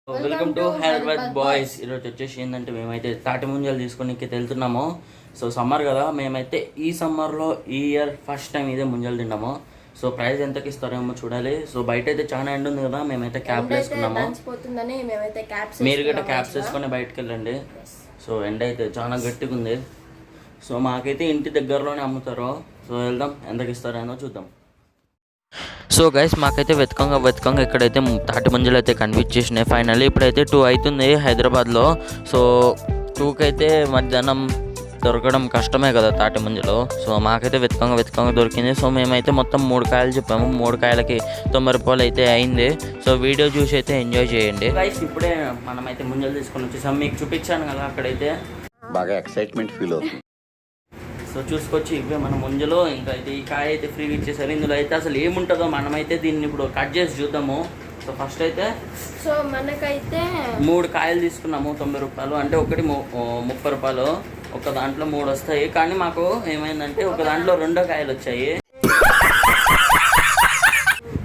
Welcome to Hyderabad boys. ఈరోజు వచ్చేసి ఏంటంటే మేమైతే తాటి ముంజలు తీసుకొని వెళ్తున్నాము. సో సమ్మర్ కదా, మేమైతే ఈ సమ్మర్లో ఈ ఇయర్ ఫస్ట్ టైం ఇదే ముంజలు తిన్నాము. సో ప్రైస్ ఎంతకి ఇస్తారేమో చూడాలి. సో బయట అయితే చాలా ఎండ ఉంది కదా, మేమైతే క్యాప్ వేసుకున్నాము. మీరు గట్రా క్యాప్స్ వేసుకొని బయటకు వెళ్ళండి. సో ఎండ అయితే చాలా గట్టిగా ఉంది. సో మాకైతే ఇంటి దగ్గరలోనే అమ్ముతారు. సో వెళ్దాం, ఎంతకి ఇస్తారేమో చూద్దాం. సో గైస్, మాకైతే వెతకంగా ఇక్కడైతే తాటి ముంజలు అయితే కనిపించేసినాయి. ఫైనల్లీ ఇప్పుడైతే 2 అవుతుంది హైదరాబాద్లో. సో 2కి అయితే మధ్యాహ్నం దొరకడం కష్టమే కదా తాటి ముంజలు. సో మాకైతే వెతకంగా దొరికింది. సో మేమైతే మొత్తం 3 కాయలు చెప్పాము. 3 కాయలకి 90 రూపాయలు అయితే అయింది. సో వీడియో చూసి అయితే ఎంజాయ్ చేయండి గైస్. ఇప్పుడే మనమైతే ముంజలు తీసుకొని వచ్చేసాం. మీకు చూపించాను కదా అక్కడైతే బాగా ఎక్సైట్మెంట్ ఫీల్ అవుతుంది. సో చూసుకొచ్చి ఇవే మన ముంజలో. ఇంకా అయితే ఈ కాయ అయితే ఫ్రీగా ఇచ్చేసారు. ఇందులో అయితే అసలు ఏముంటుందో మనమైతే దీన్ని ఇప్పుడు కట్ చేసి చూద్దాము. సో ఫస్ట్ అయితే సో మనకైతే 3 కాయలు తీసుకున్నాము. 90 రూపాయలు అంటే ఒకటి 30 రూపాయలు. ఒక దాంట్లో 3 వస్తాయి. కానీ మాకు ఏమైందంటే ఒక దాంట్లో 2 కాయలు వచ్చాయి.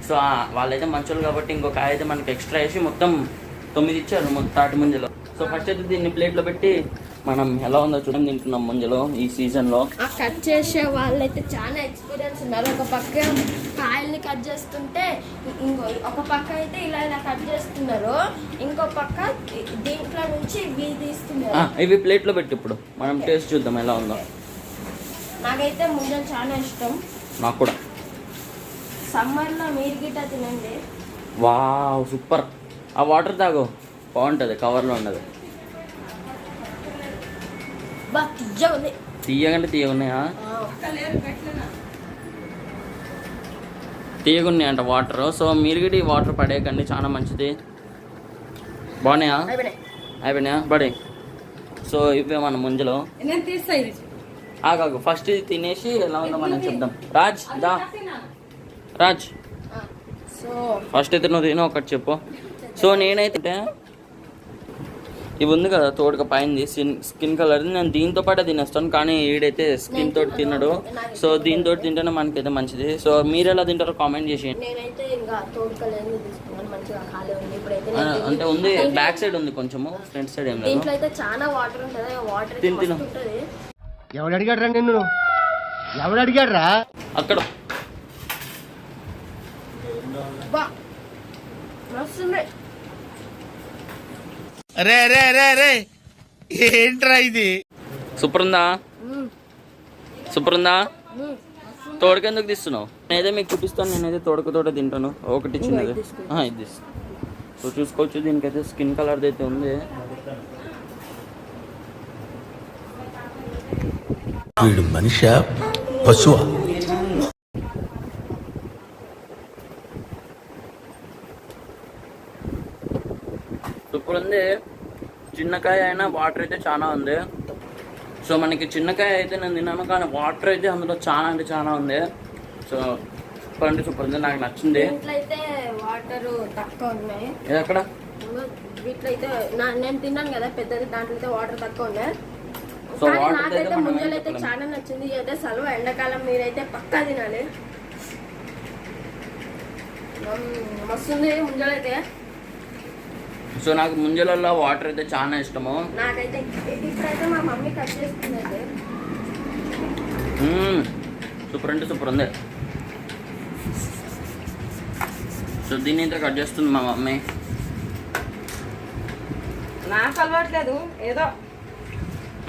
సో వాళ్ళైతే మంచోళ్ళు కాబట్టి ఇంకో కాయ అయితే మనకి ఎక్స్ట్రా వేసి మొత్తం 9 ఇచ్చారు తాటి ముంజలో. సో ఫస్ట్ అయితే దీన్ని ప్లేట్లో పెట్టి మనం ఎలా ఉందో చూడండి తింటున్నాం ముంజలో ఈ సీజన్లో. కట్ చేసే వాళ్ళైతే చాలా ఎక్స్పీరియన్స్ ఉన్నారు. ఒక పక్క కాయల్ని కట్ చేస్తుంటే ఒక పక్క అయితే ఇలా కట్ చేస్తున్నారు, ఇంకో పక్క దీంట్లో నుంచి ఇవి తీస్తున్నారు. ఇవి ప్లేట్లో పెట్టి ఇప్పుడు మనం టేస్ట్ చూద్దాం ఎలా ఉందో. నాకైతే ముంజలు చాలా ఇష్టం. నాకు కూడా. సమ్మర్లో మీరు గిట్ట తినండి. Wow super. ఆ వాటర్ తాగు, బాగుంటుంది, కవర్లో ఉండదు. తీయగంటే తీయగున్నాయా? తీయగున్నాయి అంట వాటర్. సో మీరు కూడా ఈ వాటర్ పడేయకండి, చాలా మంచిది. బాగున్నాయా? అయిపోయినాయా? పడే. సో ఇవే మన ముంజలో. ఆగాగు, ఫస్ట్ ఇది తినేసి ఎలా ఉందో మనం చెప్దాం. రాజ్ దా, రాజ్ ఫస్ట్ అయితే నువ్వు తిన ఒకటి చెప్పు. సో నేనైతే ఇవి ఉంది కదా తోడుగా పైనది స్కిన్ కలర్, నేను దీంతో పాటే తినేస్తాను. కానీ ఈడైతే స్కిన్ తోటి తినడు. సో దీంతో తింటేనే మనకైతే మంచిది. సో మీరు ఎలా తింటారో కామెంట్ చేసేయండి. అంటే ఉంది, బ్యాక్ సైడ్ ఉంది కొంచెము, ఫ్రంట్ సైడ్ ఏం లేదు. తిను ఎవడు అడిగాడు రా నిన్ను? ఎవడు అడిగాడు రా? అక్కడ రే రే రే రే ఏంట్రా ఇది? సూపర్ ఉందా? సూపర్ ఉందా? తోడక ఎందుకు తీస్తున్నావు? నేనైతే మీకు చూపిస్తాను. నేనైతే తోట తింటాను. ఒకటి చిన్నది ఇది. సో చూసుకోవచ్చు, దీనికైతే స్కిన్ కలర్ది అయితే ఉంది. వీడు మనిషి పశువా? సూపర్ ఉంది. చిన్నకాయ అయినా వాటర్ అయితే చాలా ఉంది. సో మనకి చిన్నకాయ అయితే నేను తిన్నాను, కానీ వాటర్ అయితే అందులో చాలా అంటే చాలా ఉంది. సో సూపర్ అంటే సూపర్ ఉంది, నాకు నచ్చింది. వాటర్ తక్కువ ఉన్నాయి. ఎక్కడ వీటిలో అయితే నేను తిన్నాను కదా పెద్దది, దాంట్లో అయితే వాటర్ తక్కువ ఉన్నాయి. సో నాకైతే ముంజలు అయితే చాలా నచ్చింది. అయితే సలవ ఎండాకాలం మీరైతే పక్కా తినాలి. మస్తుంది ముంజలు అయితే. సో నాకు ముంజలలో వాటర్ అయితే చాలా ఇష్టము. నాకైతే ఇప్పుడైతే మా మమ్మీ కట్ చేస్తుంది. సూపర్ అంటే సూపర్ ఉంది. సో దీన్ని అయితే కట్ చేస్తుంది మా మమ్మీ. నాకు అలవాట్లేదు, ఏదో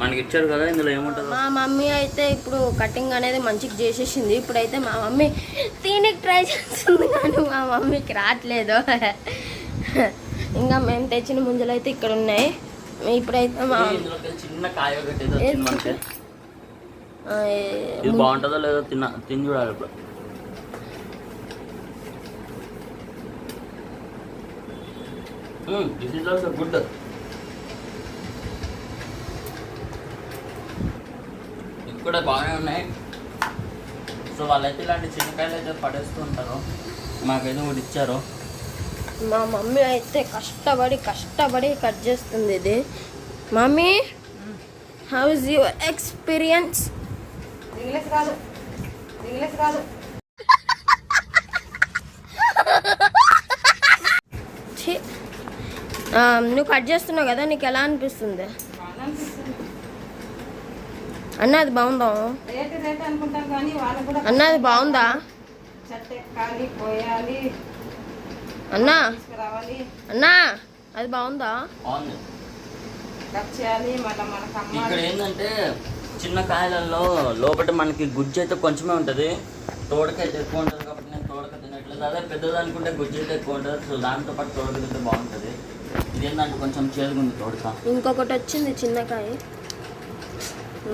మనకి ఇచ్చారు కదా, ఇందులో ఏముంటుంది. మా మమ్మీ అయితే ఇప్పుడు కటింగ్ అనేది మంచిగా చేసేసింది. ఇప్పుడైతే మా మమ్మీ తినకి ట్రై చేస్తుంది, కానీ మా మమ్మీకి రావట్లేదు. ఇంకా మేము తెచ్చిన ముంజలు అయితే ఇక్కడ ఉన్నాయి. ఇప్పుడైతే మా చిన్న కాయ ఒకటి ఇది బాగుంటుందో లేదో తిని చూడాలి ఇప్పుడు. This is also good. కూడా బాగానే ఉన్నాయి. సో వాళ్ళైతే ఇలాంటి చిన్నకాయలు అయితే పడేస్తూ ఉంటారు. మాకైతే ఒకటి ఇచ్చారు. మా మమ్మీ అయితే కష్టపడి కట్ చేస్తుంది ఇది. Mummy, how is your experience? English కాదు. నువ్వు కట్ చేస్తున్నావు కదా, నీకు ఎలా అనిపిస్తుంది బాగా అనిపిస్తుంది. అన్న? అది బాగుందా రేట్ అనుకుంటాం కానీ వాళ్ళకు కూడా అన్న? అది బాగుందా చెట్టు ఎక్కాలి, పోయాలి, అన్నా? తీసుకురావాలి, అన్నా అది బాగుందా? బాగుంది. కట్ చేయాలి, మళ్ళీ మనకు ఇక్కడ అమ్మాలి. ఏంటంటే చిన్న కాయలలో లోపల మనకి గుజ్జు అయితే కొంచెమే ఉంటుంది, తోడకైతే ఎక్కువ ఉంటుంది కాబట్టి నేను తోడక తినట్లేదు. అదే పెద్దది అనుకుంటే గుజ్జు అయితే ఎక్కువ ఉంటుంది, సో దాంతో పాటు తోడక తింటే బాగుంటుంది. ఇదేంటంటే కొంచెం చేదుగుంది తోడక. ఇంకొకటి వచ్చింది చిన్నకాయ.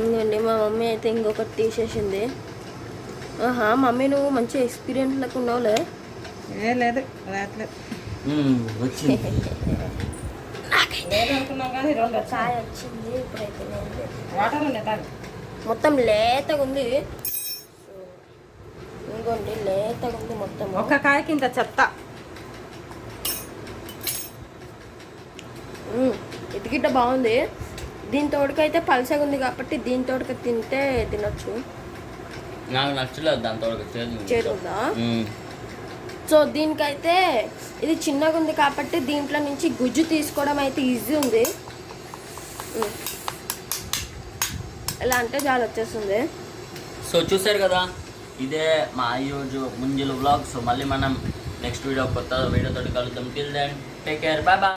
ఇంకండి మా మమ్మీ అయితే ఇంకొకటి తీసేసింది. ఆహా, మమ్మీ నువ్వు మంచి ఎక్స్పీరియన్స్ లెక్క ఉన్నావులే. ఏ లేదు రావట్లేదు. వచ్చింది. లేదు అనుకున్నాం కానీ 2 వచ్చాయి. కాయ వచ్చింది ఇప్పుడైతే లేదు. వాటర్ ఉండే తాగు. మొత్తం లేతగా ఉంది. ఇంకోండి లేతగా ఉంది మొత్తం. ఒక్క కాయకి ఇంత చెత్త. ఇది గిట్ట బాగుంది. దీని తోడుకైతే పలసగా ఉంది కాబట్టి దీని తోడుక తింటే తినొచ్చు. నాకు నచ్చలేదు దాని తోడక, చేదు చేరుందా? సో దీనికైతే ఇది చిన్నగా ఉంది కాబట్టి దీంట్లో నుంచి గుజ్జు తీసుకోవడం అయితే ఈజీ ఉంది. ఎలా అంటే చాలా వచ్చేస్తుంది. సో చూసారు కదా, ఇదే మా ఈరోజు ముంజులు వ్లాగ్. సో మళ్ళీ మనం నెక్స్ట్ వీడియో కొత్త వీడియోతో కలుద్దాం. Till then take care, bye bye.